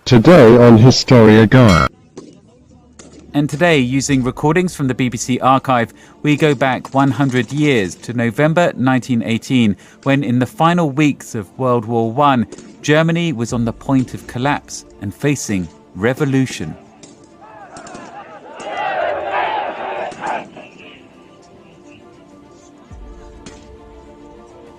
Today on Historia Gaia. And today, using recordings from the BBC archive, we go back 100 years to November 1918, when in the final weeks of World War I, Germany was on the point of collapse and facing revolution.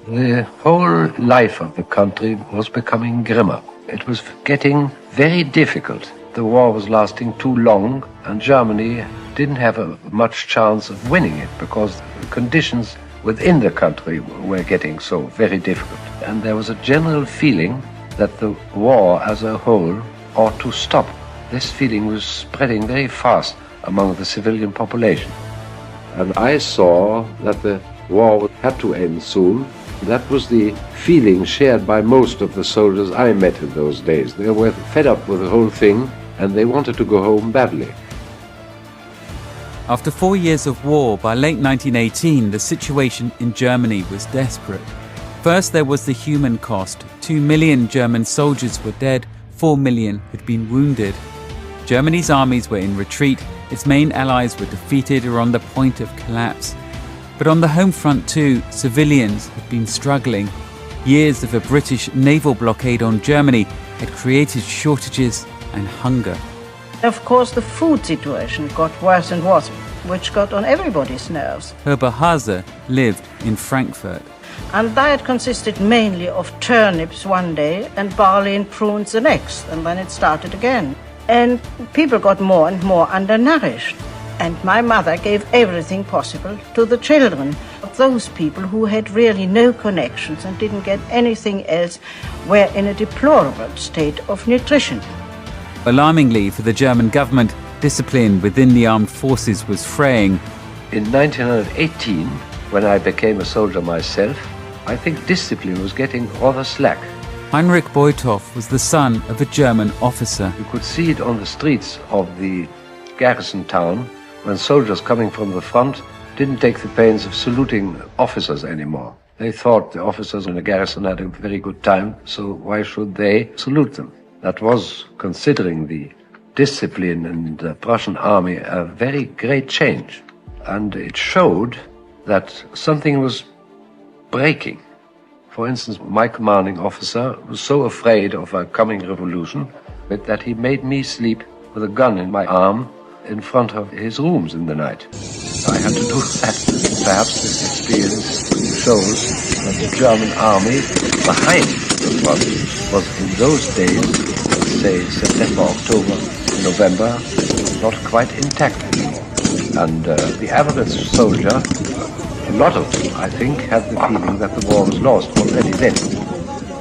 The whole life of the country was becoming grimmer. It was getting very difficult. The war was lasting too long, and Germany didn't have much chance of winning it because the conditions within the country were getting so very difficult. And there was a general feeling that the war as a whole ought to stop. This feeling was spreading very fast among the civilian population. And I saw that the war had to end soon. That was the feeling shared by most of the soldiers I met in those days. They were fed up with the whole thing, and they wanted to go home badly. After 4 years of war, by late 1918, the situation in Germany was desperate. First, there was the human cost. 2 million German soldiers were dead, 4 million had been wounded. Germany's armies were in retreat, its main allies were defeated or on the point of collapse. But on the home front too, civilians had been struggling. Years of a British naval blockade on Germany had created shortages and hunger. Of course, the food situation got worse and worse, which got on everybody's nerves. Herber Hase lived in Frankfurt. And diet consisted mainly of turnips one day and barley and prunes the next, and then it started again. And people got more and more undernourished. And my mother gave everything possible to the children. Those people who had really no connections and didn't get anything else were in a deplorable state of nutrition. Alarmingly for the German government, discipline within the armed forces was fraying. In 1918, when I became a soldier myself, I think discipline was getting rather slack. Heinrich Beuthoff was the son of a German officer. You could see it on the streets of the garrison town when soldiers coming from the front didn't take the pains of saluting officers anymore. They thought the officers in the garrison had a very good time, so why should they salute them? That was, considering the discipline in the Prussian army, a very great change. And it showed that something was breaking. For instance, my commanding officer was so afraid of a coming revolution that he made me sleep with a gun in my arm in front of his rooms in the night. I had to do that. Perhaps this experience shows that the German army behind the front was in those days, let's say September, October, November, not quite intact anymore. And the average soldier, a lot of them, I think, had the feeling that the war was lost already then.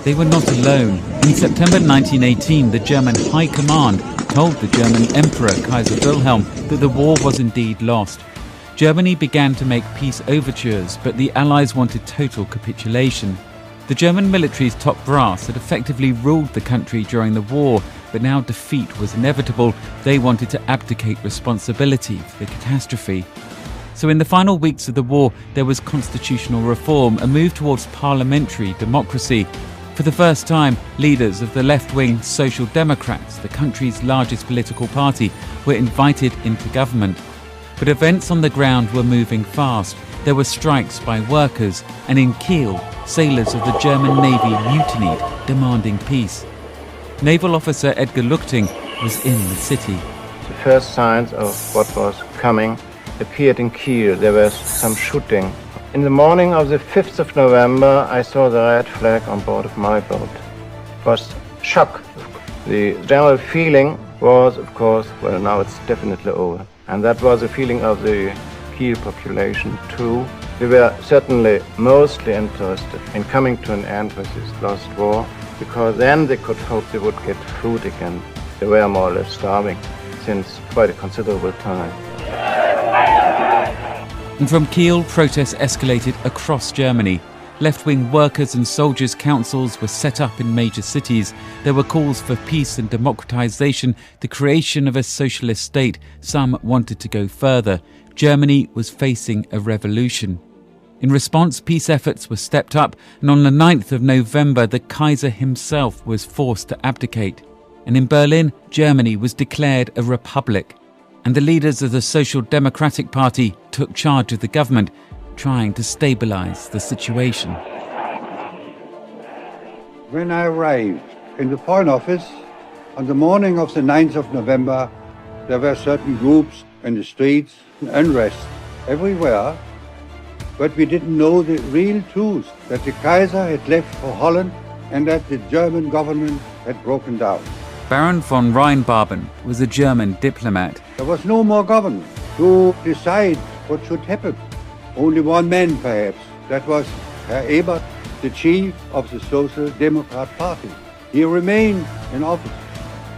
They were not alone. In September 1918, the German High Command told the German Emperor Kaiser Wilhelm that the war was indeed lost. Germany began to make peace overtures, but the Allies wanted total capitulation. The German military's top brass had effectively ruled the country during the war, but now defeat was inevitable. They wanted to abdicate responsibility for the catastrophe. So in the final weeks of the war, there was constitutional reform, a move towards parliamentary democracy. For the first time, leaders of the left-wing Social Democrats, the country's largest political party, were invited into government. But events on the ground were moving fast. There were strikes by workers, and in Kiel, sailors of the German Navy mutinied, demanding peace. Naval officer Edgar Luchting was in the city. The first signs of what was coming appeared in Kiel. There was some shooting. In the morning of the 5th of November, I saw the red flag on board of my boat. It was shock. The general feeling was, of course, well, now it's definitely over. And that was a feeling of the Kiel population too. They were certainly mostly interested in coming to an end with this lost war, because then they could hope they would get food again. They were more or less starving since quite a considerable time. And from Kiel, protests escalated across Germany. Left-wing workers and soldiers' councils were set up in major cities. There were calls for peace and democratization, the creation of a socialist state. Some wanted to go further. Germany was facing a revolution. In response, peace efforts were stepped up, and on the 9th of November, the Kaiser himself was forced to abdicate. And in Berlin, Germany was declared a republic. And the leaders of the Social Democratic Party took charge of the government, trying to stabilize the situation. When I arrived in the Foreign Office on the morning of the 9th of November, there were certain groups in the streets, unrest everywhere, but we didn't know the real truth, that the Kaiser had left for Holland and that the German government had broken down. Baron von Rheinbaben was a German diplomat. There was no more government to decide what should happen. Only one man, perhaps. That was Herr Ebert, the chief of the Social Democrat Party. He remained in office.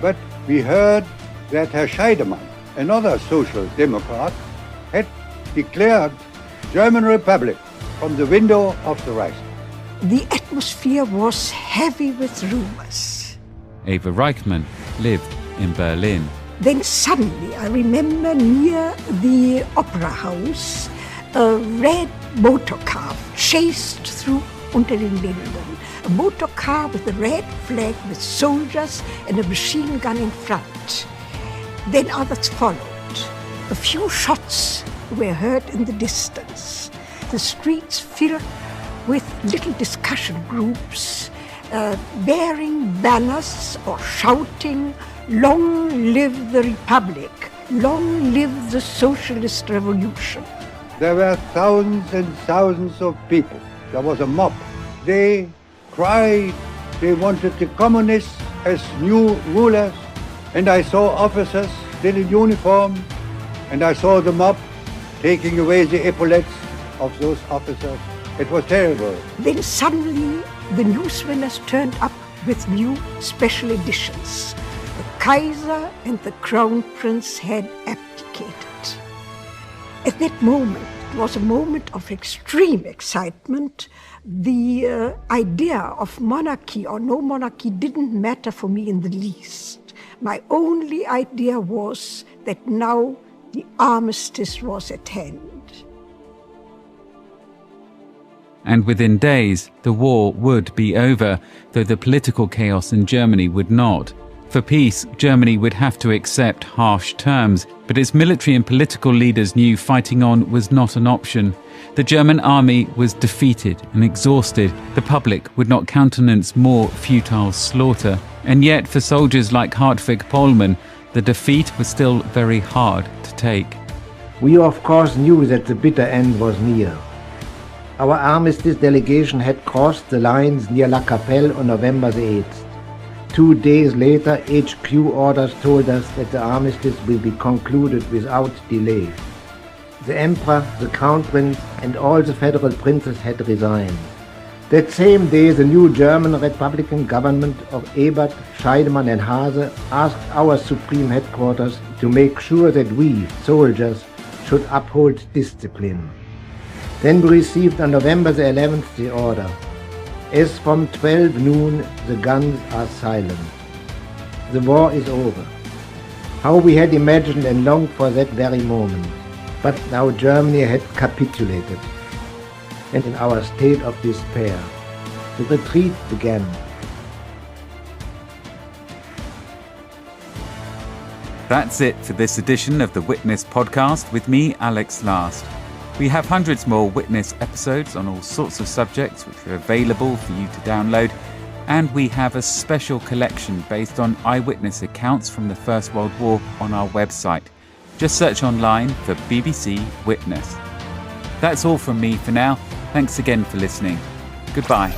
But we heard that Herr Scheidemann, another Social Democrat, had declared German Republic from the window of the Reichstag. The atmosphere was heavy with rumors. Eva Reichmann lived in Berlin. Then suddenly, I remember near the Opera House, a red motor car chased through unter den Linden. A motor car with a red flag with soldiers and a machine gun in front. Then others followed. A few shots were heard in the distance. The streets filled with little discussion groups, bearing banners or shouting, "Long live the Republic! Long live the Socialist Revolution!" There were thousands and thousands of people. There was a mob. They cried. They wanted the communists as new rulers. And I saw officers still in uniform. And I saw the mob taking away the epaulets of those officers. It was terrible. Then suddenly the newswinners turned up with new special editions. The Kaiser and the Crown Prince had abdicated. At that moment, it was a moment of extreme excitement. The idea of monarchy or no monarchy didn't matter for me in the least. My only idea was that now the armistice was at hand. And within days, the war would be over, though the political chaos in Germany would not. For peace, Germany would have to accept harsh terms, but its military and political leaders knew fighting on was not an option. The German army was defeated and exhausted. The public would not countenance more futile slaughter. And yet, for soldiers like Hartwig Pohlmann, the defeat was still very hard to take. We of course knew that the bitter end was near. Our armistice delegation had crossed the lines near La Capelle on November the 8th. 2 days later, HQ orders told us that the armistice will be concluded without delay. The Emperor, the Crown Prince, and all the federal princes had resigned. That same day, the new German Republican government of Ebert, Scheidemann and Haase asked our supreme headquarters to make sure that we, soldiers, should uphold discipline. Then we received on November the 11th the order. As from 12 noon, the guns are silent. The war is over. How we had imagined and longed for that very moment. But now Germany had capitulated. And in our state of despair, the retreat began. That's it for this edition of the Witness podcast with me, Alex Last. We have hundreds more Witness episodes on all sorts of subjects which are available for you to download, and we have a special collection based on eyewitness accounts from the First World War on our website. Just search online for BBC Witness. That's all from me for now. Thanks again for listening. Goodbye.